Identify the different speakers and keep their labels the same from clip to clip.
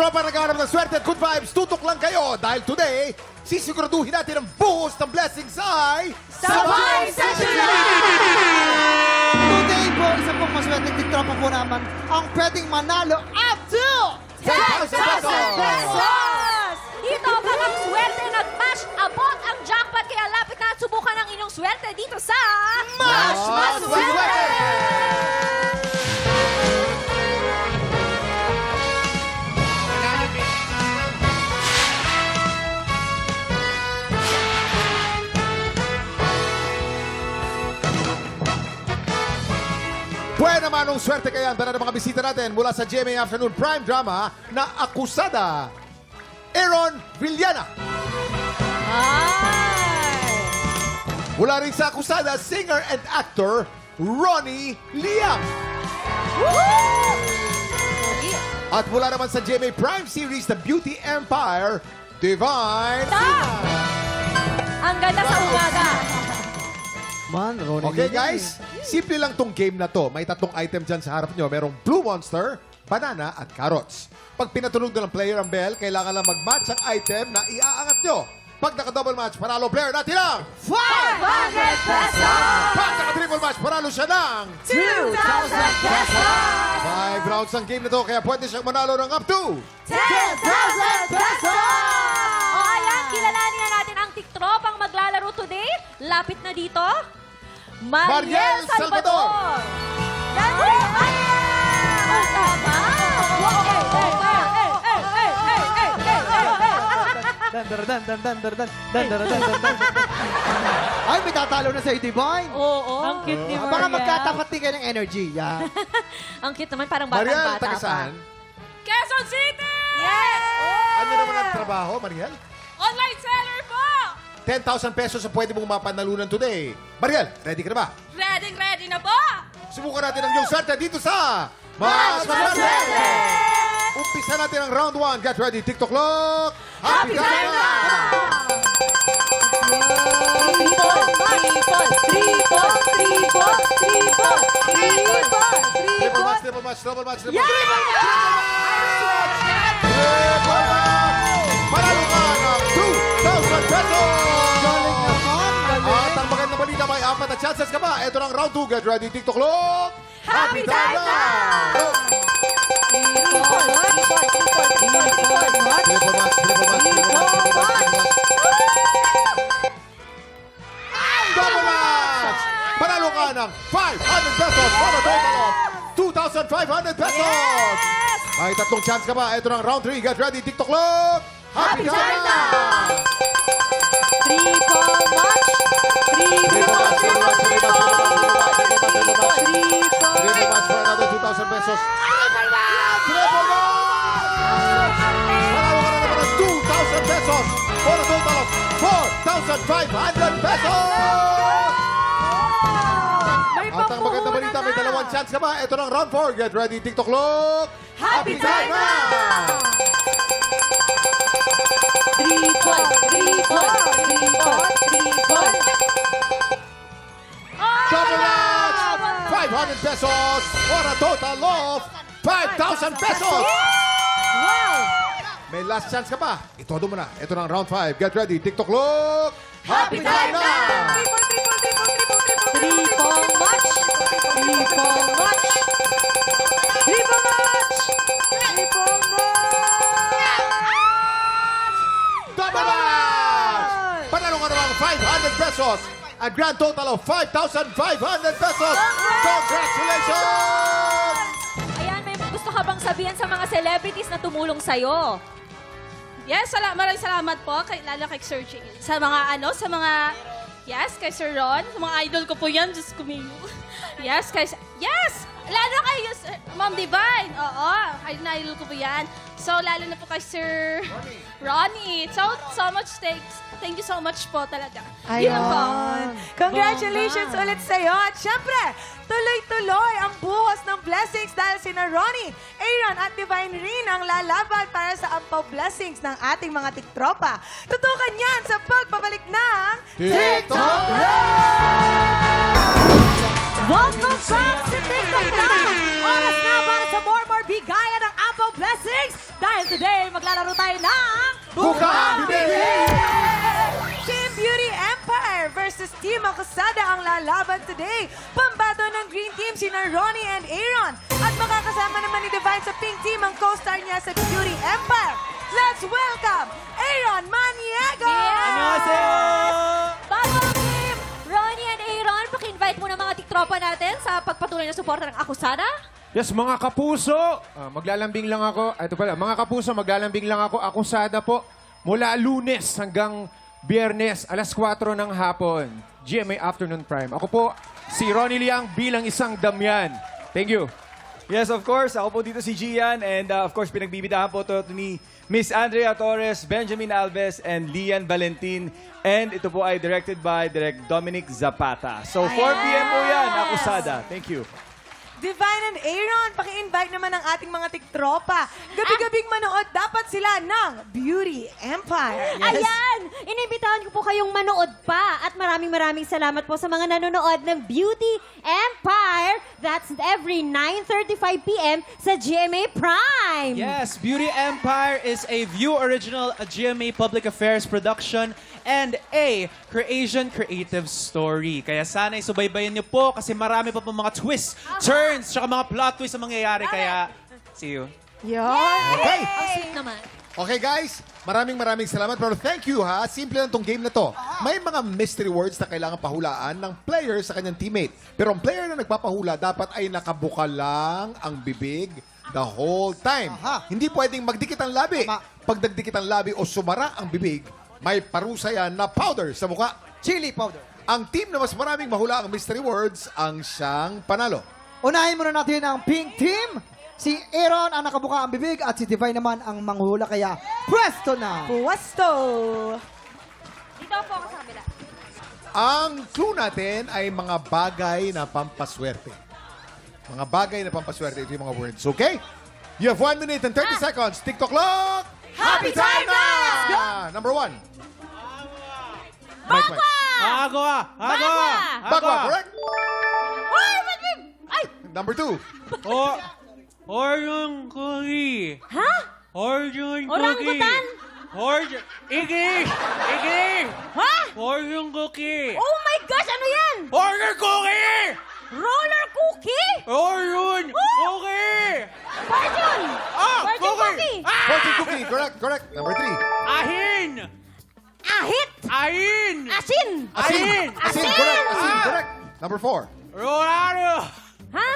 Speaker 1: tropa naghahanap ng swerte at good vibes, tutok lang kayo. Dahil today, sisiguraduhin natin ang buhos ng blessings ay...
Speaker 2: Sabay Session!
Speaker 3: Today po, isa pong maswerte tiktropa po naman ang pwedeng manalo up to
Speaker 1: 10,000
Speaker 2: pesos! Ito pag ang swerte nag-mash, abot ang jackpot kaya lapit na at subukan ang inyong swerte dito sa...
Speaker 1: Mash Maswerte! Buwan naman ang swerte kaya ang dala ng mga bisita natin mula sa GMA Afternoon Prime Drama na Akusada, Aaron Villana.
Speaker 2: Ay!
Speaker 1: Mula rin sa Akusada, singer and actor, Ronnie Liam. At mula naman sa GMA Prime Series, The Beauty Empire, Divine
Speaker 2: Ta! Ang ganda sa umaga.
Speaker 3: Man, Ronnie
Speaker 1: Okay
Speaker 3: Lina
Speaker 1: guys, simple lang tong game na to. May tatlong item dyan sa harap nyo. Merong Blue Monster, Banana at Carrots. Pag pinatunog na ng player ang bell, kailangan lang mag-match ang item na iaangat nyo. Pag naka-double match, panalo player natin ang
Speaker 2: 500 pesos!
Speaker 1: Pag naka-triple match, panalo siya ng
Speaker 2: 2,000 pesos!
Speaker 1: 5 rounds ang game na to, kaya pwede siyang manalo ng up to
Speaker 2: 10,000 pesos! O ayan, kilalanin na natin ang tiktropang maglalaro today. Lapit na dito. Mariel Salvador! Ang tama!
Speaker 3: Ay, may tatalo na sa'yo, Divine.
Speaker 2: Oo.
Speaker 4: Ang cute ni Mariel.
Speaker 3: Baka magkatapat din kayo ng energy. Yeah.
Speaker 2: Ang cute naman, parang
Speaker 1: Mariel,
Speaker 2: batang-bata
Speaker 1: taga
Speaker 2: pa.
Speaker 1: saan?
Speaker 4: Quezon City!
Speaker 2: Yes!
Speaker 1: Ano naman ang trabaho, Mariel?
Speaker 4: Online seller po!
Speaker 1: 10,000 pesos ang pwede mong mapanalunan today. Mariel, ready ka na ba?
Speaker 4: Ready na po!
Speaker 1: Subukan natin ang iyong swerte dito sa
Speaker 2: Mas Maswerte!
Speaker 1: Umpisa natin ang round 1. Get ready, TikTok clock!
Speaker 2: Happy time na!
Speaker 1: Triple match, triple match, double match, triple match.
Speaker 2: Yeah!
Speaker 1: Triple match! Panalo ka ng 2,000 pesos!
Speaker 3: Galing naman.
Speaker 1: At ang magandang balita, may 4 na chances ka pa. Ito na ang round 2. Get ready, TikTok clock!
Speaker 2: Happy time na!
Speaker 1: Triple match, triple match, triple match, triple match. Double match! Panalo ka ng 500 pesos for a total of 2,500 pesos!
Speaker 2: Yes!
Speaker 1: May 3 chance ka pa. Ito na ang round 3. Get ready, TikTok clock!
Speaker 2: Happy time na!
Speaker 1: Triple match, triple match, triple match, triple match. Triple match for another 2,000 pesos. Triple match! Panalo ka na naman ng 2,000 pesos for a total of 4,500 pesos! At ang magandang balita, may 2 chance ka pa. Ito na ang round 4. Get ready, TikTok clock!
Speaker 2: Happy time na!
Speaker 1: Double match! 500 pesos for a total of 5,000 pesos!
Speaker 2: Wow!
Speaker 1: May last chance ka pa. Itodo mo na. Ito na ang round 5. Get ready. TikTok clock.
Speaker 2: Happy time na!
Speaker 1: Double match! Panalo ka namang 500 pesos. A grand total of 5,500 pesos. Congratulations!
Speaker 2: Ayan, may gusto ka bang sabihin sa mga celebrities na tumulong sa'yo?
Speaker 4: Yes, maraming salamat po, lalo kay Sir Jing. Sa mga yes, kay Sir Ron. Sa mga idol ko po yan, just kumiyo. Yes, lalo kay Ma'am Divine. Oo, idol ko po yan. So, lalo na po kay Sir Ronnie. So much thanks. Thank you so much po talaga. Yun lang po.
Speaker 5: Congratulations ulit sa'yo. At syempre, tuloy-tuloy ang buhos ng blessings dahil sina Ronnie, Aaron at Divine Rin ang lalaban para sa ampaw blessings ng ating mga tiktropa. Tutukan yan sa pagbabalik ng
Speaker 1: TikTok
Speaker 5: Welcome back sa TikTok Live! Oras na para sa more bigayan ng ampaw Blessings! Dahil today, maglalaro tayo ng...
Speaker 1: Bukang Bibig!
Speaker 5: Team Beauty Empire versus Team Akusada ang lalaban today. Pambato ng Green Team sina Ronnie and Aaron. At makakasama naman ni Divine sa Pink Team ang co-star niya sa Beauty Empire. Let's welcome Aaron Maniego!
Speaker 2: Bago ang team, Ronnie and Aaron, paki-invite muna mga tiktropa natin sa pagpatuloy na suporta ng Akusada.
Speaker 6: Yes, mga kapuso, maglalambing lang ako. Ito pala, mga kapuso, maglalambing lang ako. Akusada po, mula Lunes hanggang Biyernes, alas 4 ng hapon. GMA Afternoon Prime. Ako po, si Ronnie Liang bilang isang Damian. Thank you.
Speaker 7: Yes, of course. Ako po dito si Gian. And of course, pinagbibidahan po ito ni Miss Andrea Torres, Benjamin Alves, and Lian Valentin. And ito po ay directed by Direct Dominic Zapata. So, 4 p.m. po yan, Akusada. Thank you.
Speaker 5: Divine and Aaron, paki-invite naman ang ating mga tiktropa. Gabi-gabing manood dapat sila ng Beauty Empire.
Speaker 8: Ayan! Inibitahan ko po kayong manood pa. At maraming salamat po sa mga nanonood ng Beauty Empire. That's every 9:35 p.m. sa GMA Prime.
Speaker 9: Yes, Beauty Empire is a View original, a GMA Public Affairs production, and a Creation Creative Story. Kaya sana'y subaybayan niyo po kasi marami pa po mga twists, turns, tsaka mga plot twists ang mangyayari. Kaya, see you.
Speaker 5: Yan.
Speaker 1: Okay.
Speaker 2: Ang sweet naman.
Speaker 1: Okay guys, maraming salamat. Pero thank you ha. Simple lang tong game na to. May mga mystery words na kailangan pahulaan ng player sa kanyang teammate. Pero ang player na nagpapahula dapat ay nakabuka lang ang bibig the whole time.
Speaker 3: Aha.
Speaker 1: Hindi pwedeng magdikit ang labi.
Speaker 3: Tama.
Speaker 1: Pag nagdikit ang labi o sumara ang bibig, may parusa yan na powder sa mukha.
Speaker 3: Chili powder.
Speaker 1: Ang team na mas maraming mahula ang mystery words ang siyang panalo.
Speaker 3: Unahin muna natin ang Pink Team. Si Aaron ang nakabuka ang bibig at si Divine naman ang manghula. Kaya, pwesto na!
Speaker 5: Puwasto.
Speaker 2: Dito po ako sa kabila.
Speaker 1: Ang clue natin ay mga bagay na pampaswerte. Mga bagay na pampaswerte. Ito yung mga words, okay? You have 1 minute and 30 seconds. TikTok clock!
Speaker 5: Happy time na! Let's go!
Speaker 1: Number 1.
Speaker 9: Agua!
Speaker 1: Bagwa, correct?
Speaker 2: Ay!
Speaker 1: Number 2.
Speaker 9: Orion cookie.
Speaker 8: Ha?
Speaker 9: Orion
Speaker 8: Orangutan?
Speaker 9: English!
Speaker 8: Ha?
Speaker 9: Orion cookie!
Speaker 8: Oh my gosh, ano yan?
Speaker 9: Orion cookie!
Speaker 8: Roller cookie?
Speaker 9: Orion cookie!
Speaker 8: Fortune! Fortune cookie!
Speaker 1: Fortune cookie, correct. Number 3.
Speaker 9: Ahin!
Speaker 8: Ahit!
Speaker 9: Ahin!
Speaker 8: Asin!
Speaker 9: Ahin!
Speaker 1: Asin, correct. Number 4.
Speaker 9: Rorario!
Speaker 8: Ha?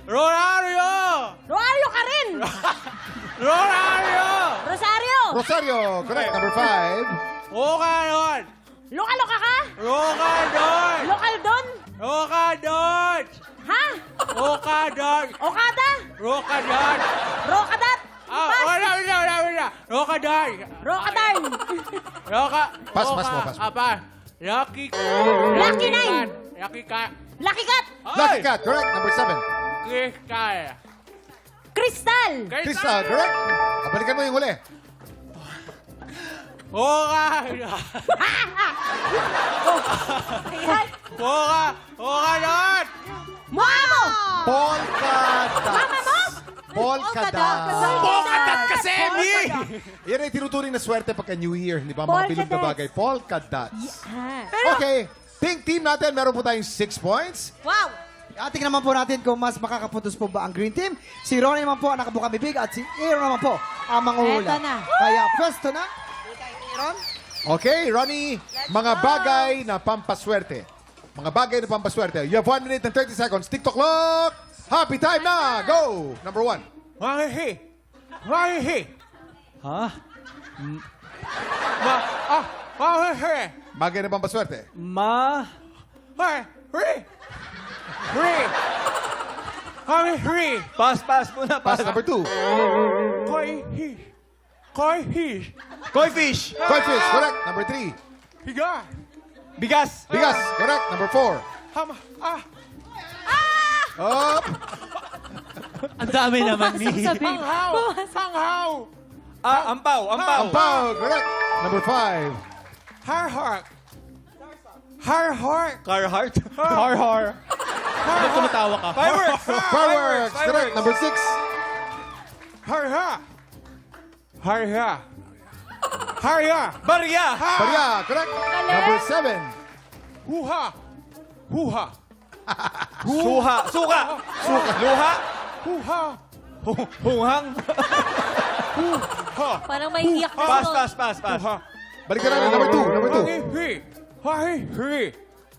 Speaker 9: Rorario!
Speaker 8: Roario ka rin!
Speaker 9: Rorario!
Speaker 8: Rosario!
Speaker 1: Rosario, correct. Number 5.
Speaker 9: Okadon!
Speaker 8: Loka-loka ka?
Speaker 9: Rokadon!
Speaker 8: Lokal don?
Speaker 9: Rokadon!
Speaker 8: Ha?
Speaker 9: Okadon!
Speaker 8: Okada?
Speaker 9: Rokadon!
Speaker 8: Rokadat?
Speaker 9: Wala. Rokadon!
Speaker 8: Rokadarn?
Speaker 1: Pass mo.
Speaker 9: Apa? Lucky
Speaker 8: Lucky Nine?
Speaker 9: Lucky Cat!
Speaker 8: Lucky Cat?
Speaker 1: Lucky Cat, correct. Number 7.
Speaker 9: Crystal!
Speaker 8: Crystal?
Speaker 1: Crystal, correct. Balikan mo yung huli.
Speaker 9: Okadon!
Speaker 8: Mukha mo?
Speaker 1: Polka
Speaker 8: Mama mo?
Speaker 1: dots. Polka dots.
Speaker 9: Okadat kasi, Mi!
Speaker 1: Yan ay tinuturing na swerte pagka New Year. Hindi ba? Mga
Speaker 8: Polka
Speaker 1: bilog na
Speaker 8: dots.
Speaker 1: bagay. Polka dots.
Speaker 8: Ha?
Speaker 1: Okay. Pink team natin, meron po tayong 6 points.
Speaker 5: Wow.
Speaker 3: Tingnan naman po natin kung mas makakapuntos po ba ang Green Team. Si Ronnie naman po ang nakabuka bibig at si Aaron naman po ang manghula.
Speaker 8: Eto na.
Speaker 3: Kaya, pwesto na. Aaron?
Speaker 1: Okay, Ronnie. Mga bagay na pampaswerte. Mga bagay na pampaswerte. You have 1 minute and 30 seconds. TikTok clock. Happy time na. Go. Number 1.
Speaker 9: Mahihi!
Speaker 7: Ha?
Speaker 9: Mahihi!
Speaker 1: Bagay na pampaswerte.
Speaker 7: Pass muna.
Speaker 1: Pass number 2.
Speaker 7: Koi fish!
Speaker 1: Goldfish, correct. Number 3.
Speaker 7: Bigas!
Speaker 1: Bigas, correct. Number 4. Up.
Speaker 9: Ang dami naman, Mi.
Speaker 7: Ampaw!
Speaker 1: Ampaw, correct. Number 5.
Speaker 7: Carhartt!
Speaker 9: Bakit tumatawa ka?
Speaker 7: Fireworks!
Speaker 1: Fireworks, correct. Number 6.
Speaker 6: Harya! Harya! Harya!
Speaker 7: Barya!
Speaker 1: Barya, correct. Number 7.
Speaker 6: Huha! Huha!
Speaker 7: Suha! Suka! Luha!
Speaker 6: Huha!
Speaker 7: Hunghang!
Speaker 2: Parang may iyak na
Speaker 7: Pass,
Speaker 2: to.
Speaker 7: pass, pass, pass.
Speaker 6: Huha!
Speaker 1: Balikan namin, number 2. Number 2.
Speaker 6: Hahi! Hahi! Hahi!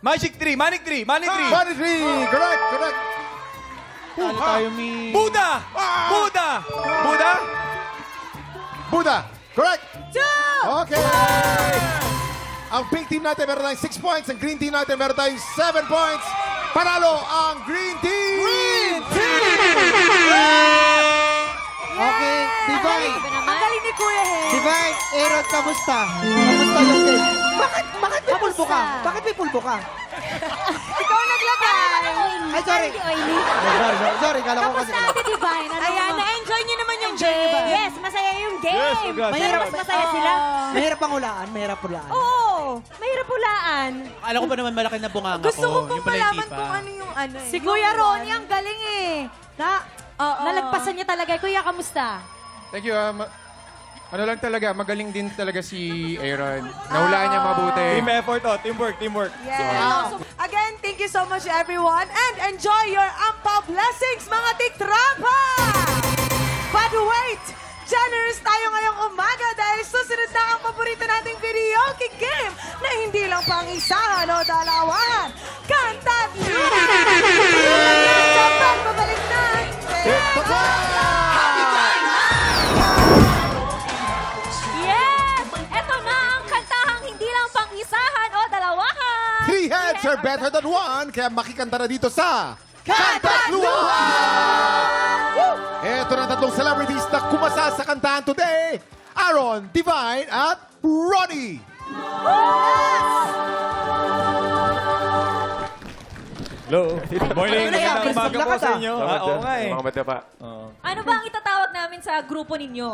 Speaker 7: Magic tree! Manic tree! Manic tree!
Speaker 1: Money 3. Correct, correct.
Speaker 9: Talo tayo, Mi.
Speaker 7: Buddha! Buddha! Buddha?
Speaker 1: Buddha. Correct. 2. Okay. Ang pink team natin meron tayong 6 points. Ang green team natin meron tayong 7 points. Panalo ang green team!
Speaker 3: Okay, Divine.
Speaker 5: Ang galing ni Kuya Hen.
Speaker 3: Divine, Aaron, kamusta? Kamusta yung game? Bakit may pulbo ka? Bakit may pulbo ka?
Speaker 5: Ikaw naglagay.
Speaker 3: Ay, sorry. Sorry, kala ko kasi.
Speaker 8: Kamusta, Ate Divine? Ano
Speaker 5: Ayan,
Speaker 8: mo?
Speaker 5: na-enjoy niyo naman yung game.
Speaker 8: Yes, masaya yung game.
Speaker 7: Yes, congrats.
Speaker 8: Mahirap, mas masaya sila.
Speaker 3: Mahirap pang hulaan, mahirap hulaan.
Speaker 8: Oo, mahirap hulaan.
Speaker 9: Akala ko pa naman malaki na bunganga
Speaker 5: Gusto ko
Speaker 9: ko.
Speaker 5: pong
Speaker 9: Yung pala hindi
Speaker 5: malaman
Speaker 9: pa.
Speaker 5: kung ano yung ano eh.
Speaker 8: Si Kuya Ronnie ang galing eh. Nalagpasan niya talaga. Kuya, kamusta?
Speaker 6: Thank you. Ano lang talaga, magaling din talaga si Aaron. Nahulaan niya mabuti.
Speaker 7: Team effort, oh. Teamwork, teamwork.
Speaker 5: Yes. Again, thank you so much everyone and enjoy your Ampaw blessings mga tiktrapa! But wait! Generous tayo ngayong umaga dahil susunod na ang paborito nating video game na hindi lang pang isahan o dalawahan. Kanta't sa pagbabalik na
Speaker 2: Yes! Ito na ang kantahang hindi lang pang-isahan o dalawahan.
Speaker 1: 3 heads are better than 1, kaya makikanta na dito sa Kanta't Luha! Ito na ang tatlong celebrities na kumasa sa kantahan today. Aaron, Divine, at Ronnie.
Speaker 7: Hello. Good morning. Magandang umaga po sa inyo. Oo nga eh.
Speaker 6: Mga madapa.
Speaker 2: Ano ba ang itatawag namin sa grupo ninyo?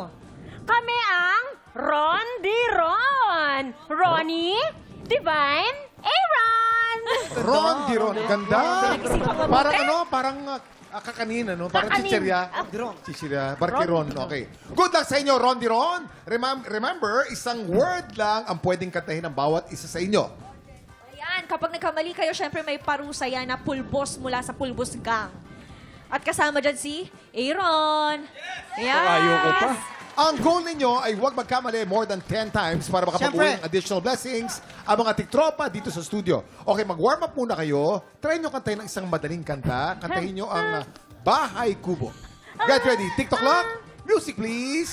Speaker 8: Kami ang Ron Di Ron. Ronnie, Divine, Aaron.
Speaker 1: Ron, Diron. Ganda.
Speaker 2: Pinag-isipan mo
Speaker 1: Parang
Speaker 2: mabuti.
Speaker 1: ano, parang kakanin, ano? Parang
Speaker 8: Kakanin.
Speaker 1: chichirya. Chichirya. Barkiron. Okay. Good luck sa inyo, Ron, Diron. Remember, isang word lang ang pwedeng kantahin ng bawat isa sa inyo.
Speaker 2: Ayan, kapag nagkamali kayo, syempre may parusa yan na pulbos mula sa Pulbos Gang. At kasama dyan si Aaron. Yes!
Speaker 7: Ayoko pa.
Speaker 1: Ang goal ninyo ay huwag magkamali more than 10 times para makapabuhay ng additional blessings ang mga tiktropa dito sa studio. Okay, mag-warm up muna kayo. Try nyo kantahin ng isang madaling kanta. Kantahin nyo ang Bahay Kubo. Get ready. TikTok lang. Music, please.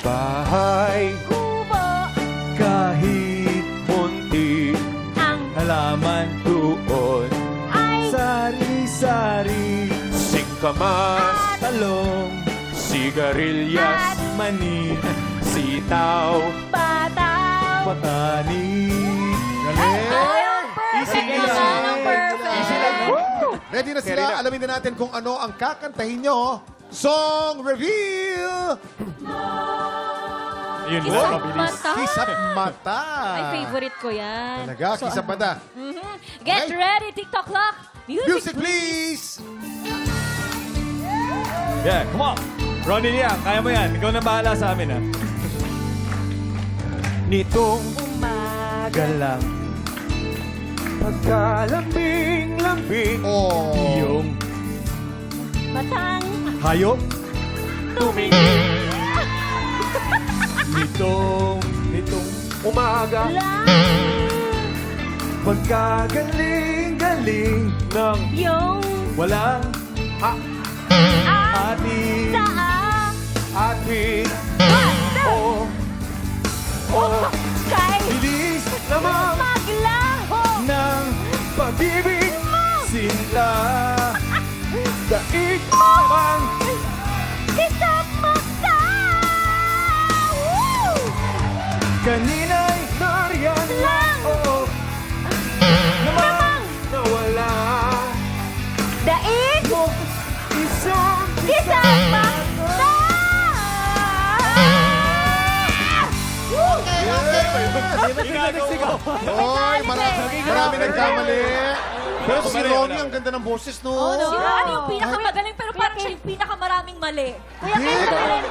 Speaker 7: Bahay,
Speaker 8: Kubo
Speaker 7: kahit munti,
Speaker 8: ang
Speaker 7: halaman doon.
Speaker 8: ay
Speaker 7: Sari-sari,
Speaker 6: Singkamas,
Speaker 7: talong,
Speaker 6: sigarilyas,
Speaker 7: mani, sitaw,
Speaker 8: bataw.
Speaker 7: patani.
Speaker 2: Easy
Speaker 7: lang.
Speaker 2: Perfect.
Speaker 7: Easy lang.
Speaker 1: Ready na sila. Alamin na natin kung ano ang kakantahin nyo. Song reveal!
Speaker 7: Yun
Speaker 2: Kisap
Speaker 7: po, mabilis.
Speaker 2: mata.
Speaker 1: Kisap mata.
Speaker 2: Ay, favorite ko yan.
Speaker 1: Talaga, kisap mata.
Speaker 2: Get
Speaker 1: Okay.
Speaker 2: ready, TikTok clock.
Speaker 1: Music, please!
Speaker 7: Yeah, come on. Ronnie yan, kaya mo yan. Ikaw na bahala sa amin, ha? Nitong umaga lang, pagkalambing-lambing,
Speaker 1: Oh.
Speaker 7: iyong
Speaker 8: Batang
Speaker 7: hayop tumingin. Nitong umaga,
Speaker 8: lang
Speaker 7: pagkagaling-galing ng
Speaker 8: yung
Speaker 7: walang ating
Speaker 8: taang
Speaker 7: ating
Speaker 8: kay
Speaker 7: bilis lamang
Speaker 8: maglaho
Speaker 7: ng pag-ibig sinta. Daig pang
Speaker 8: kisap mata.
Speaker 7: kanina'y nariyan lang. Oo, namang nawala
Speaker 8: Daig
Speaker 7: mo isang
Speaker 8: kisap mata.
Speaker 1: Oy, marami nagkamali. Pero si Ronnie, ang ganda ng boses, no?
Speaker 2: Si Ronnie yung pinakamagaling, pero parang siya yung pinakamaraming mali.
Speaker 8: Kuya Kim, kami rin.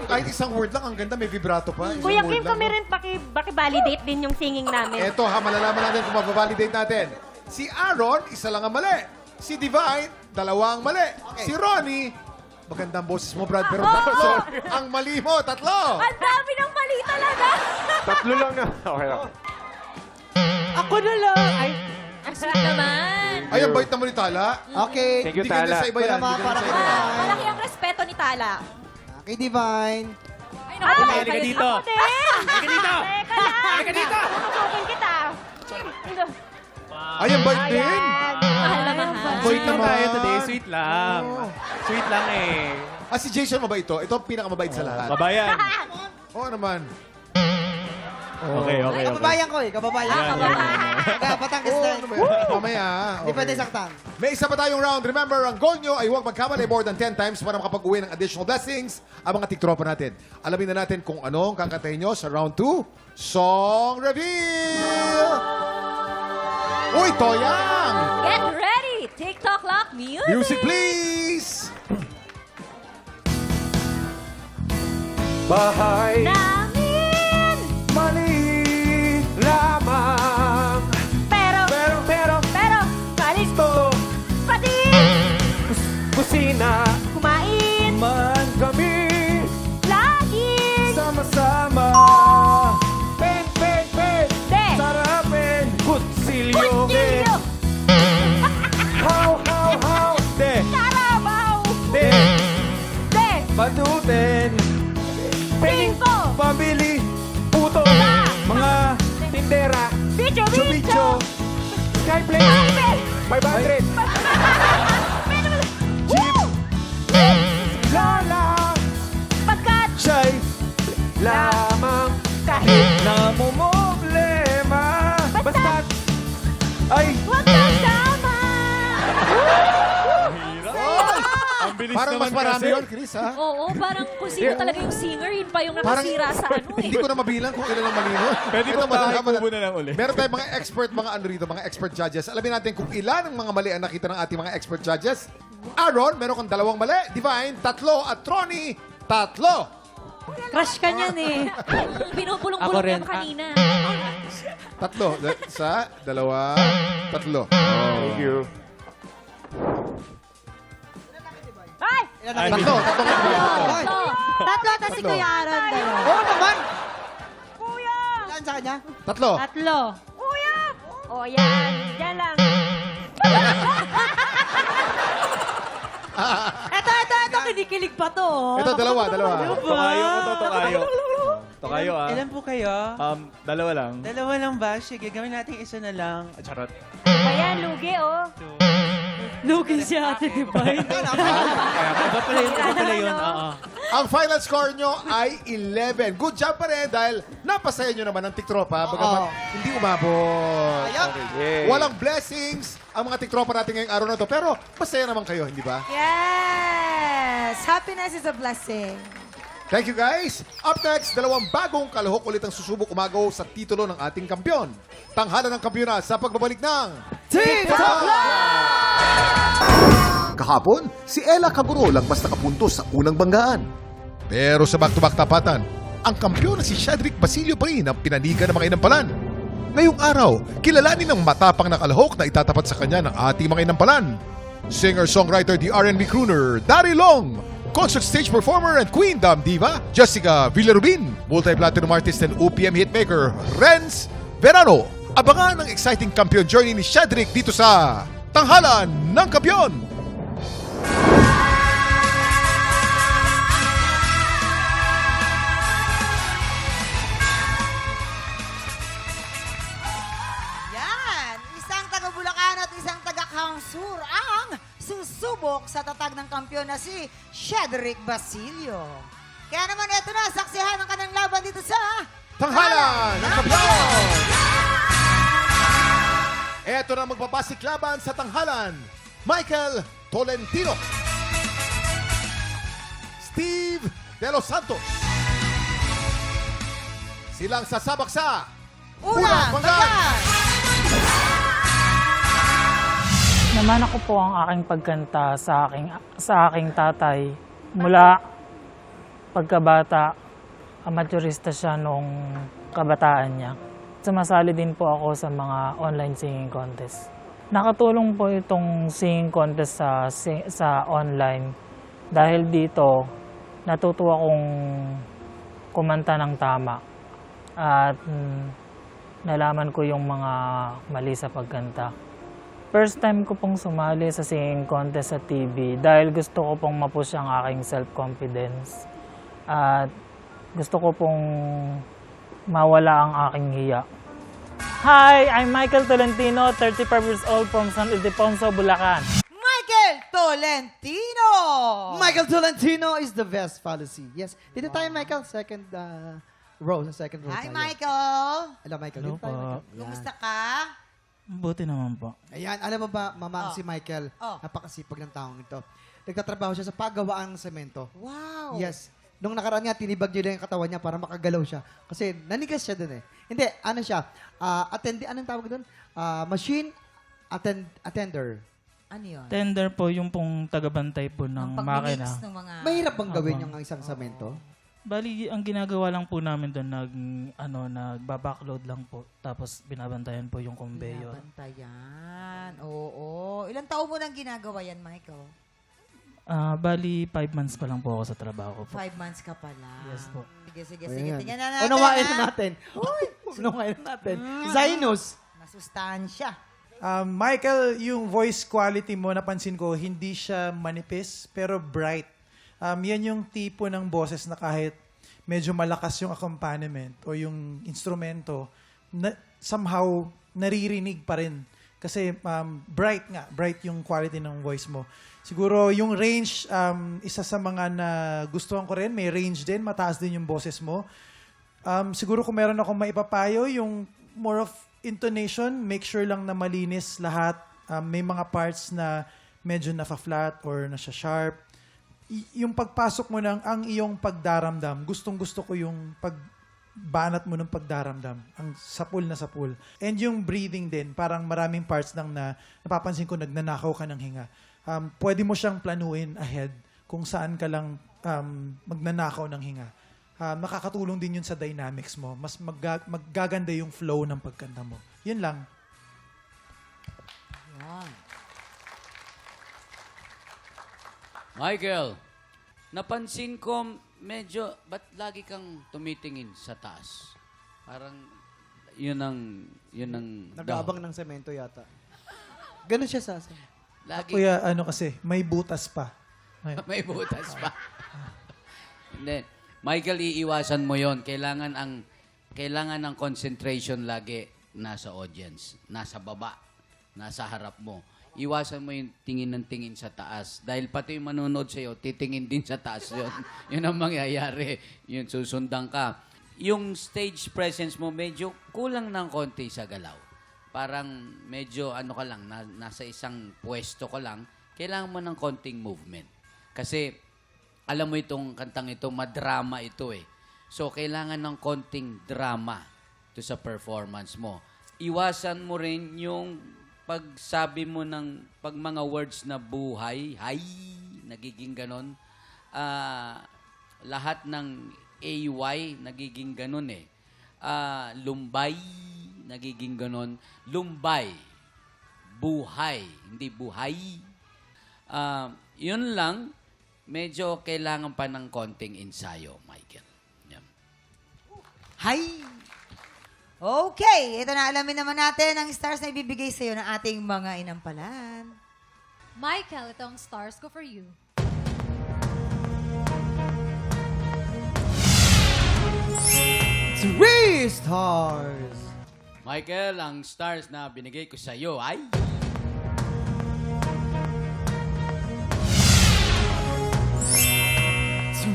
Speaker 1: Kahit isang word lang, ang ganda, may vibrato pa. Isang
Speaker 8: Kuya
Speaker 1: word
Speaker 8: Kim,
Speaker 1: lang,
Speaker 8: kami
Speaker 1: no?
Speaker 8: rin baki-validate din yung singing namin.
Speaker 1: Eto ha, malalaman natin kung mababalidate natin. Si Aaron, isa lang ang mali. Si Divine, dalawang mali. Si Ronnie, magandang boses mo, Brad, pero sorry. Ang mali mo, 3.
Speaker 2: Ang dami ng mali talaga.
Speaker 6: 3 lang na. Okay lang.
Speaker 5: Ako na lang. Ay,
Speaker 2: Ang sweet naman.
Speaker 1: Ay, ang bait naman ni Tala.
Speaker 3: Okay.
Speaker 6: Thank you,
Speaker 1: Hindi ganyan
Speaker 6: Tala.
Speaker 1: sa iba yan.
Speaker 3: Kuya Ma,
Speaker 1: Hindi ganyan
Speaker 3: para
Speaker 1: sa
Speaker 3: kay
Speaker 1: iba yan.
Speaker 3: Divine.
Speaker 2: Malaki ang respeto ni Tala.
Speaker 3: Okay, Divine.
Speaker 2: Ay, naku,
Speaker 9: Halika dito.
Speaker 8: Ako din.
Speaker 9: Halika dito.
Speaker 8: Teka lang.
Speaker 9: Halika dito.
Speaker 8: Tutukin kita.
Speaker 1: Ay, ang bait din.
Speaker 2: Mahal na mahal.
Speaker 1: Bait
Speaker 9: Sweet lang
Speaker 1: naman.
Speaker 9: tayo today. Sweet lang. Sweet lang eh.
Speaker 1: Si Jason mabait to. Ito ang pinakamabait sa lahat.
Speaker 7: Babayan.
Speaker 1: Oo naman.
Speaker 7: Okay.
Speaker 3: Kababayan ko eh, kababayan. Batangas na.
Speaker 1: Ano ba yan? Mamaya.
Speaker 3: Hindi pwede saktan.
Speaker 1: May isa pa tayong round. Remember, ang goal nyo ay huwag magkamali more than 10 times para makapag-uwi ng additional blessings ang mga tiktropa natin. Alamin na natin kung ano ang kakatayin nyo sa round 2. Song Reveal! Uy, Toyang!
Speaker 2: Get ready! TikTok Lock Music!
Speaker 1: Music, please!
Speaker 6: Bahay
Speaker 8: Namin.
Speaker 6: mali lamang.
Speaker 8: Pero,
Speaker 6: Pero,
Speaker 8: kalis
Speaker 6: to
Speaker 8: pati.
Speaker 6: kusina
Speaker 8: Kumain.
Speaker 6: man kami.
Speaker 8: Laging.
Speaker 6: Sama-sama. Pen.
Speaker 8: De.
Speaker 6: Sarapin. Kutsilyo.
Speaker 8: Kutsilyo.
Speaker 6: How. De.
Speaker 8: Karabaw.
Speaker 6: De.
Speaker 8: De.
Speaker 6: Patutin.
Speaker 8: Bingko.
Speaker 6: Pambili. Puto. Mga tindera.
Speaker 8: Bicho.
Speaker 6: Chubicho. Skyplay. 500. Jeep. Lala.
Speaker 8: Pagkat.
Speaker 6: Siya'y lamang
Speaker 8: Kahit.
Speaker 6: namumblema. Basta't ay
Speaker 8: Huwag kang tama.
Speaker 7: Ang bilis
Speaker 1: Parang mas
Speaker 7: naman
Speaker 1: marami
Speaker 7: kasi.
Speaker 1: yun, Chris, ha?
Speaker 2: Oo, parang kung sino talaga yung singer, yun pa yung
Speaker 1: Parang-
Speaker 2: nakasira sa ano eh.
Speaker 1: Hindi ko na mabilang kung ilan ang mali nun.
Speaker 7: Pwede
Speaker 1: Ito,
Speaker 7: ba tayo
Speaker 1: malalaman
Speaker 7: kubo na lang uli?
Speaker 1: Meron tayong mga expert, mga ano rito, mga expert judges. Alamin natin kung ilan ang mga mali ang nakita ng ating mga expert judges. Aaron, meron kang 2 mali. Divine, 3. At Ronnie, 3.
Speaker 8: Crush ka niyan eh.
Speaker 2: Binubulong-bulong
Speaker 9: Ako rin.
Speaker 2: yan kanina.
Speaker 1: 3. Sa 2, 3.
Speaker 6: thank you.
Speaker 8: Ay!
Speaker 1: Tatlo.
Speaker 3: Ay,
Speaker 8: Tatlo, tas si Kuya Aaron. dalawa.
Speaker 3: Oo naman.
Speaker 8: Kuya!
Speaker 3: Saan sa kanya?
Speaker 1: 3.
Speaker 8: Tatlo. Kuya! O yan, yan lang. Ito, kinikilig pa to.
Speaker 1: Ito, 2.
Speaker 7: Tokayo ko to, Tokayo. Tokayo
Speaker 9: Ilan po kayo?
Speaker 7: 2 lang.
Speaker 9: Dalawa lang ba? Sige, gawin natin isa na lang. Charot.
Speaker 8: Ayan, lugi oh. Lugi si Ate Divine.
Speaker 9: Iba pala yun. Oo.
Speaker 1: Ang final score nyo ay 11. Good job pa rin dahil napasaya nyo naman ang tiktropa. Bagamat hindi umabot.
Speaker 3: Ayun.
Speaker 6: Yay.
Speaker 1: Walang blessings ang mga tiktropa natin ngayong araw na to. Pero masaya naman kayo, hindi ba?
Speaker 5: yes! Happiness is a blessing.
Speaker 1: Thank you guys. Up next, 2 bagong kalahok ulit ang susubok umagaw sa titulo ng ating kampyon. Tanghalan ng kampyona sa pagbabalik ng
Speaker 3: TikTok
Speaker 1: Kahapon, si Ella Caburo lagpas nakapuntos sa unang banggaan. Pero sa back-to-back tapatan, ang kampyon na si Shedrick Basilio pa rin ang pinanigan ng mga inampalan. Ngayong araw, kilalanin ng matapang na kalahok na itatapat sa kanya ng ating mga inampalan. Singer-songwriter, the R&B crooner, Dari Long. Concert stage performer and Queen Dam Diva, Jessica Villarubin. Multi-platinum artist and OPM hitmaker, Renz Verano. Abangan ang exciting kampiyon journey ni Shedrick dito sa Tanghalan ng Kampiyon.
Speaker 10: Yan! Isang taga-Bulacan at isang taga-Kangsur ang susubok sa tatag ng kampiyon na si Shedrick Basilio. Kaya naman ito na, saksihan ang kanilang laban dito sa
Speaker 1: Tanghalan ng Kampiyon! Eto na magpapasik laban sa Tanghalan. Michael Tolentino. Steve De Los Santos. Silang sasabak sa
Speaker 10: Unang Banggan!
Speaker 11: Namana ko po ang aking pagkanta sa aking tatay. Mula pagkabata, amateurista siya nung kabataan niya. Sumasali din po ako sa mga online singing contest. Nakatulong po itong singing contest sa online dahil dito natuto akong kumanta ng tama at nalaman ko yung mga mali sa pagkanta. First time ko pong sumali sa singing contest sa TV dahil gusto ko pong mapush ang aking self-confidence at gusto ko pong mawala ang aking hiya. Hi, I'm Michael Tolentino, 35 years old from San Ildefonso, Bulacan.
Speaker 10: Michael Tolentino!
Speaker 3: Michael Tolentino is the best fallacy. Yes. Dito tayo, Michael. Second row. Sa second row
Speaker 10: Hi,
Speaker 3: tayo.
Speaker 10: Michael!
Speaker 3: Hello, Michael.
Speaker 11: Hello
Speaker 3: Dito tayo,
Speaker 11: po.
Speaker 3: Michael.
Speaker 10: Kumusta ka?
Speaker 11: Buti naman po.
Speaker 3: Ayan, alam mo ba, mamang
Speaker 10: Oh.
Speaker 3: si Michael,
Speaker 10: Oh.
Speaker 3: napakasipag ng taong ito. Nagtatrabaho siya sa paggawaan ng semento.
Speaker 10: Wow!
Speaker 3: Yes. Nung nakaraan niya, tinibag niya lang yung katawan niya para makagalaw siya. Kasi nanigas siya dun eh. Hindi, ano siya? Anong tawag dun? Machine attender.
Speaker 10: Ano yun?
Speaker 11: Tender po yung pong tagabantay po ng
Speaker 10: Ang pag-mix ng mga...
Speaker 3: Mahirap bang gawin yung isang semento?
Speaker 11: Bali, ang ginagawa lang po namin doon, nagbabackload lang po. Tapos binabantayan po yung conveyor.
Speaker 10: Binabantayan. Oo. Ilang taon mo nang ginagawa yan, Michael?
Speaker 11: Bali, 5 months pa lang po ako sa trabaho po.
Speaker 10: 5 months ka pala.
Speaker 11: Yes po.
Speaker 10: Sige.
Speaker 3: Ayan.
Speaker 10: Tingnan na natin.
Speaker 3: Unawain
Speaker 10: ha?
Speaker 3: na natin. Unawain na natin. Zinus.
Speaker 10: Masustansya.
Speaker 12: Michael, yung voice quality mo, napansin ko, hindi siya manipis, pero bright. Yan yung tipo ng boses na kahit medyo malakas yung accompaniment o yung instrumento, somehow naririnig pa rin. Kasi bright yung quality ng voice mo. Siguro yung range, isa sa mga na gustuhan ko rin, may range din, mataas din yung boses mo. Siguro kung meron akong maipapayo, yung more of intonation, make sure lang na malinis lahat. May mga parts na medyo nafa-flat or nasa-sharp. Yung pagpasok mo ng ang iyong pagdaramdam, gustong-gusto ko yung pagbanat mo ng pagdaramdam. Ang sapul na sapul. And yung breathing din, parang maraming parts lang na napapansin ko nagnanakaw ka ng hinga. Pwede mo siyang planuin ahead kung saan ka lang magnanakaw ng hinga. Makakatulong din yun sa dynamics mo. Mas maggaganda yung flow ng pagkanta mo. Yun lang.
Speaker 10: Yan.
Speaker 13: Michael, napansin ko medyo, ba't lagi kang tumitingin sa taas? Parang, yun ang
Speaker 3: Nag-aabang ng semento yata. Ganun siya sa
Speaker 13: Lagi,
Speaker 12: Kuya, kasi, may butas pa.
Speaker 13: may butas pa. Hindi. Michael, iiwasan mo yon. Kailangan ang concentration lagi nasa audience, nasa baba, nasa harap mo. Iwasan mo yung tingin ng tingin sa taas. Dahil pati yung manonood sa'yo, titingin din sa taas yun. Yun ang mangyayari. Yun, susundan ka. Yung stage presence mo, medyo kulang ng konti sa galaw. Parang medyo ka lang, nasa isang pwesto ka lang, kailangan mo ng konting movement. Kasi, alam mo itong kantang ito, madrama ito eh. So, kailangan ng konting drama to sa performance mo. Iwasan mo rin yung pagsabi mo ng pag mga words na buhay, nagiging ganon. Lahat ng AY, nagiging ganon eh. Lumbay, nagiging ganon. Lumbay, buhay, hindi buhay. Yun lang, medyo kailangan pa ng konting ensayo, Michael. Yan.
Speaker 10: Hi! Okay, ito na alamin naman natin ang stars na ibibigay sa iyo ng ating mga inampalan.
Speaker 2: Michael, ito ang stars ko for you.
Speaker 3: Three stars.
Speaker 13: Michael, ang stars na binigay ko sa iyo ay...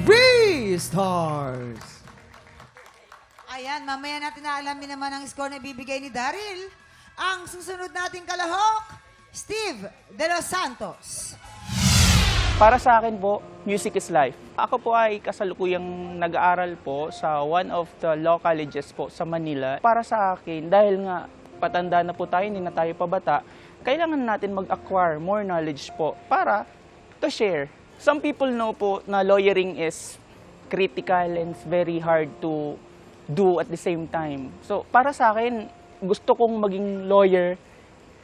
Speaker 3: Three stars.
Speaker 10: Ayan, mamaya natin na alamin naman ang score na ibibigay ni Daryl. Ang susunod nating kalahok, Steve De Los Santos.
Speaker 14: Para sa akin po, music is life. Ako po ay kasalukuyang nag-aaral po sa one of the law colleges po sa Manila. Para sa akin, dahil nga patanda na po tayo, hindi na tayo pabata, kailangan natin mag-acquire more knowledge po para to share. Some people know po na lawyering is critical and it's very hard to do at the same time. So, para sa akin, gusto kong maging lawyer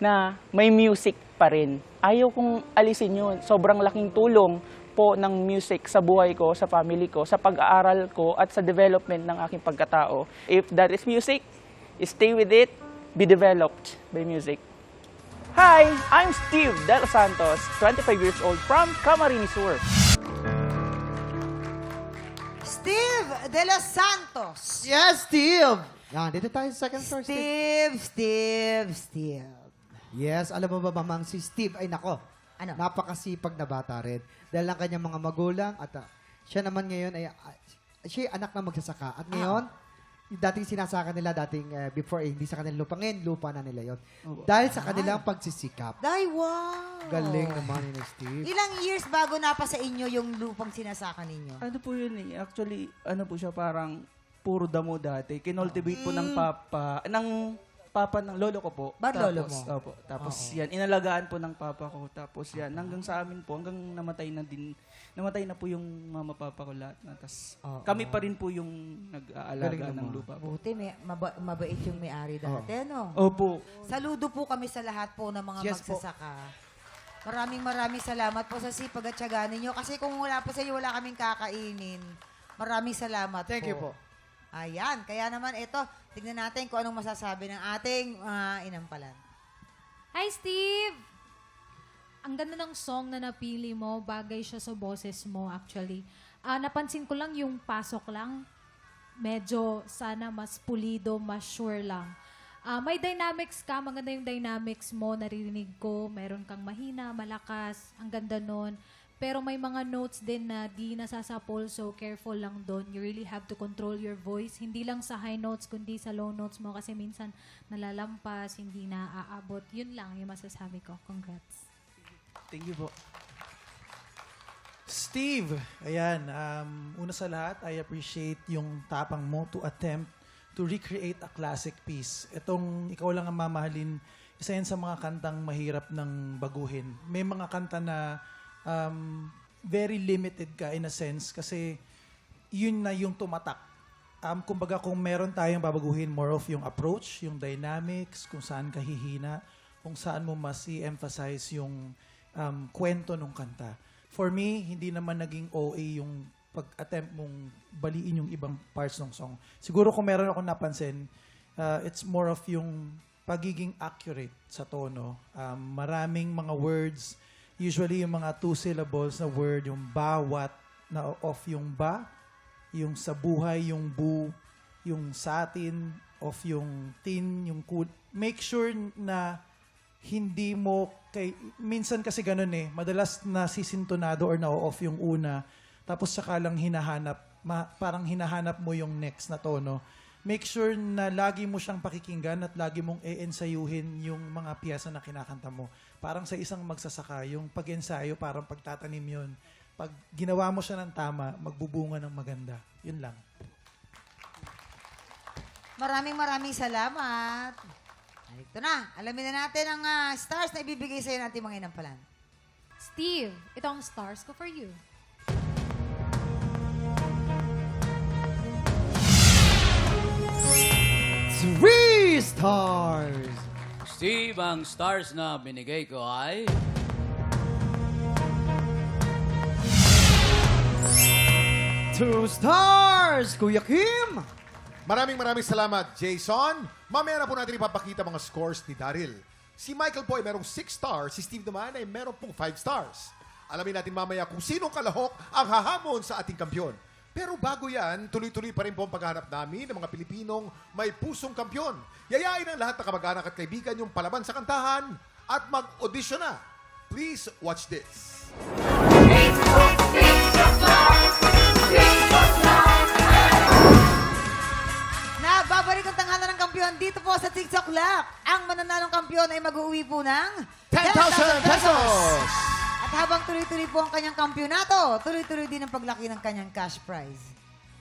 Speaker 14: na may music pa rin. Ayaw kong alisin yun. Sobrang laking tulong po ng music sa buhay ko, sa family ko, sa pag-aaral ko, at sa development ng aking pagkatao. If that is music, stay with it, be developed by music. Hi, I'm Steve De Los Santos, 25 years old from Camarines Sur.
Speaker 10: Steve De Los Santos.
Speaker 3: Yes, Steve! Yan, dito tayo sa second floor,
Speaker 10: Steve.
Speaker 3: Yes, alam mo ba, mamang si Steve, ay nako,
Speaker 10: Ano?
Speaker 3: napakasipag na bata rin. Dahil ang kanyang mga magulang at siya naman ngayon ay, siya ay anak na magsasaka. At ngayon, yung dating sinasaka nila, before hindi sa kanila lupa, ngayon lupa na nila yon. Dahil sa kanilang pagsisikap.
Speaker 10: Day, wow.
Speaker 3: Galing naman ni Steve.
Speaker 10: Ilang years bago napa sa inyo yung lupang sinasaka ninyo?
Speaker 15: Ano po yun eh. Actually, ano po siya parang puro damo dati. Kinultivate po ng papa ng lolo ko po.
Speaker 10: Lolo mo?
Speaker 15: Opo. Tapos yan, inalagaan po ng papa ko. Tapos yan, hanggang sa amin po, hanggang namatay na po yung mama papa ko lahat. Tapos kami pa rin po yung nag-aalaga ng lupa po.
Speaker 10: Buti, mabait yung may-ari dati, no?
Speaker 15: Opo.
Speaker 10: Saludo po kami sa lahat po ng mga magsasaka. Maraming salamat po sa sipag at tiyaga ninyo. Kasi kung wala po sa inyo, wala kaming kakainin. Maraming salamat
Speaker 3: Thank you po.
Speaker 10: Ayan. Kaya naman ito, tignan natin kung anong masasabi ng ating inampalan.
Speaker 16: Hi, Steve! Ang ganda ng song na napili mo. Bagay siya sa boses mo, actually. Napansin ko lang yung pasok lang. Medyo sana mas pulido, mas sure lang. May dynamics ka. Maganda yung dynamics mo. Naririnig ko. Meron kang mahina, malakas. Ang ganda nun. Pero may mga notes din na di nasasapol, so careful lang doon. You really have to control your voice. Hindi lang sa high notes, kundi sa low notes mo. Kasi minsan nalalampas, hindi na aabot. Yun lang yung masasabi ko. Congrats.
Speaker 15: Thank you po.
Speaker 12: Steve, ayan, una sa lahat, I appreciate yung tapang mo to attempt to recreate a classic piece. Itong Ikaw Lang Ang Mamahalin, isa yan sa mga kantang mahirap ng baguhin. May mga kanta na very limited ka in a sense kasi yun na yung tumatak. Kumbaga kung meron tayong babaguhin, more of yung approach, yung dynamics, kung saan ka hihina, kung saan mo mas i-emphasize yung kwento ng kanta. For me, hindi naman naging OA yung pag-attempt mong baliin yung ibang parts ng song. Siguro kung meron akong napansin, it's more of yung pagiging accurate sa tono. Maraming mga words, usually yung mga 2 syllables na word, yung bawat, na off yung ba, yung sa buhay, yung bu, yung sa atin, off yung tin, yung cool. Make sure na hindi mo, minsan kasi ganun madalas nasisintonado or na-off yung una, tapos saka lang hinahanap, parang hinahanap mo yung next na tono. Make sure na lagi mo siyang pakikinggan at lagi mong e-ensayuhin yung mga piyesa na kinakanta mo. Parang sa isang magsasaka, yung pag-ensayo, parang pagtatanim yun. Pag ginawa mo siya ng tama, magbubunga ng maganda. Yun lang.
Speaker 10: Maraming salamat. Ito na. Alamin na natin ang stars na ibibigay sa'yo natin mga inampalan.
Speaker 16: Steve, ito ang stars ko for you.
Speaker 3: 3 stars!
Speaker 13: Steve, ang stars na binigay ko ay...
Speaker 3: 2 stars, Kuya Kim!
Speaker 1: Maraming salamat, Jason. Mamaya na po natin ipapakita mga scores ni Daryl. Si Michael po ay merong 6 stars, si Steve naman ay merong pong 5 stars. Alamin natin mamaya kung sinong kalahok ang hahamon sa ating kampyon. Pero bago yan, tuloy-tuloy pa rin po ang paghahanap namin ng mga Pilipinong may pusong kampyon. Yayain ang lahat ng kamag-anak at kaibigan yung palaban sa kantahan at mag-audition na. Please watch this.
Speaker 10: Nagbabalik ang tanghalan ng kampyon dito po sa TikTok Lock. Ang mananalong kampyon ay mag-uwi po ng
Speaker 1: 10,000 pesos!
Speaker 10: At habang tuloy-tuloy po ang kanyang kampyonato, tuloy-tuloy din ang paglaki ng kanyang cash prize.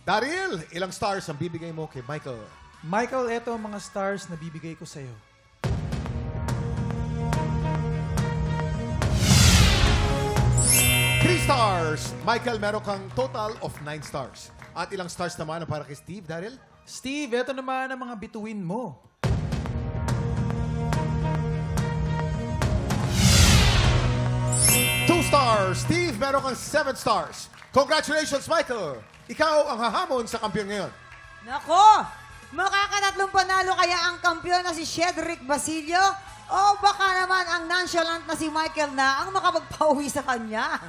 Speaker 1: Daryl, ilang stars ang bibigay mo kay Michael?
Speaker 12: Michael, eto ang mga stars na bibigay ko sa'yo.
Speaker 1: 3 stars. Michael, meron kang total of 9 stars. At ilang stars naman ang para kay Steve, Daryl?
Speaker 12: Steve, eto naman ang mga bituin mo.
Speaker 1: 2 stars. Steve, meron kang 7 stars. Congratulations, Michael. Ikaw ang hahamon sa kampiyon ngayon.
Speaker 10: Nako! Makakatatlong panalo kaya ang kampiyon na si Cedric Basilio? O baka naman ang nonchalant na si Michael na ang makapagpauwi sa kanya?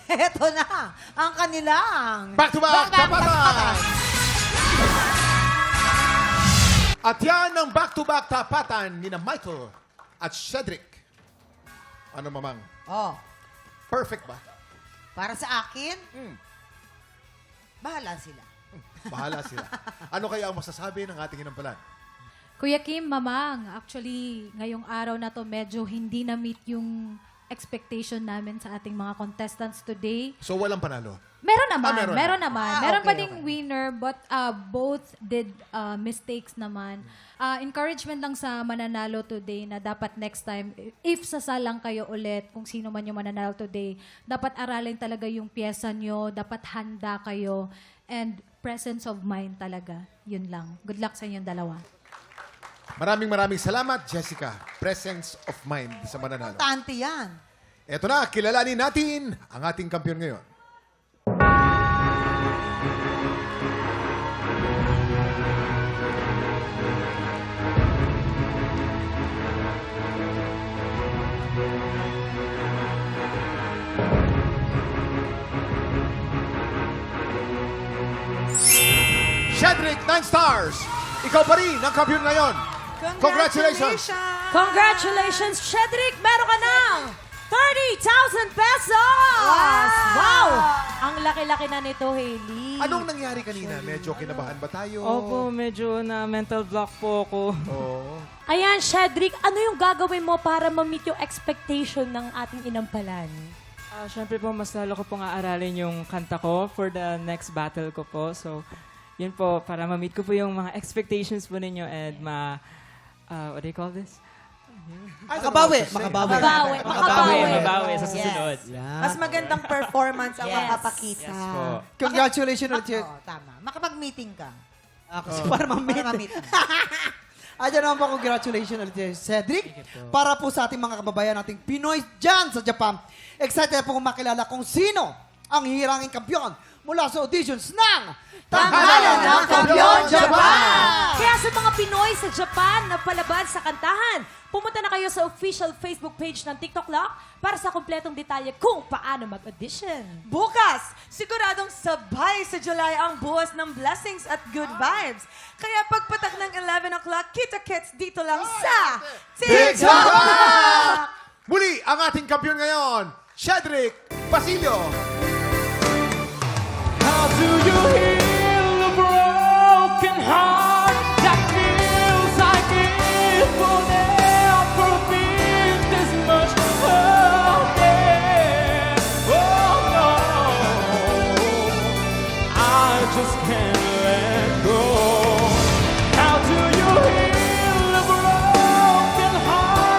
Speaker 10: Eto na ang kanilang...
Speaker 1: Back-to-back tapatan! At yan ang back-to-back tapatan ni na Michael at Cedric. Ano, mamang?
Speaker 10: Oh,
Speaker 1: Perfect ba?
Speaker 10: para sa akin, bahala sila.
Speaker 1: Bahala sila. Ano kaya ang masasabi ng ating inampalan?
Speaker 16: Kuya Kim, Mamang, actually, ngayong araw na to medyo hindi na-meet yung expectation namin sa ating mga contestants today.
Speaker 1: So, walang panalo?
Speaker 16: Meron naman,
Speaker 1: meron.
Speaker 16: meron naman.
Speaker 10: Ah,
Speaker 16: Meron pa
Speaker 10: okay,
Speaker 16: ding winner, but both did mistakes naman. Encouragement lang sa mananalo today na dapat next time, if sasalang kayo ulit, kung sino man yung mananalo today, dapat aralin talaga yung pyesa nyo, dapat handa kayo, and presence of mind talaga. Yun lang. Good luck sa inyong dalawa.
Speaker 1: Maraming salamat, Jessica. Presence of mind sa mananalo.
Speaker 10: Tante yan.
Speaker 1: Eto na, kilalanin natin ang ating kampiyon ngayon. Cedric, 9 stars. Ikaw pa rin ang kampiyon ngayon. Congratulations.
Speaker 2: Congratulations, Cedric! Meron ka ng 30,000 pesos! Wow! Ang laki-laki na nito, Hailey.
Speaker 1: Anong nangyari kanina? Medyo kinabahan ba tayo?
Speaker 11: Opo, medyo na mental block po ako.
Speaker 1: Oo.
Speaker 2: Ayan, Cedric, ano yung gagawin mo para ma-meet yung expectation ng ating inampalan?
Speaker 11: Siyempre po, mas lalo ko pong aaralin yung kanta ko for the next battle ko po. So, yun po, para ma-meet ko po yung mga expectations po ninyo and what do you call this?
Speaker 3: Makabawi.
Speaker 11: Mabawi sa susunod.
Speaker 5: Mas magandang performance ang mapapakita.
Speaker 11: Yes po.
Speaker 3: Congratulations ulit.
Speaker 10: Oo, tama. Makapag-meeting ka.
Speaker 3: Kasi para ma-meet. Ayan naman po, congratulations ulit, Cedric. Para po sa ating mga kababayan nating Pinoy dyan sa Japan. Excited po kung makilala kung sino ang hihiranging kampiyon mula sa auditions ng Tanghalan ng Kampiyon Japan!
Speaker 2: Kaya sa mga Pinoy sa Japan na palabas sa kantahan, pumunta na kayo sa official Facebook page ng TikTok Lock para sa kumpletong detalye kung paano mag-audition.
Speaker 5: Bukas, siguradong sabay sa July ang buhos ng blessings at good vibes. Kaya pagpatak ng 11 o'clock, kita-kits dito lang sa
Speaker 1: TikTok! Muli, ang ating kampiyon ngayon, Cedric Basilio.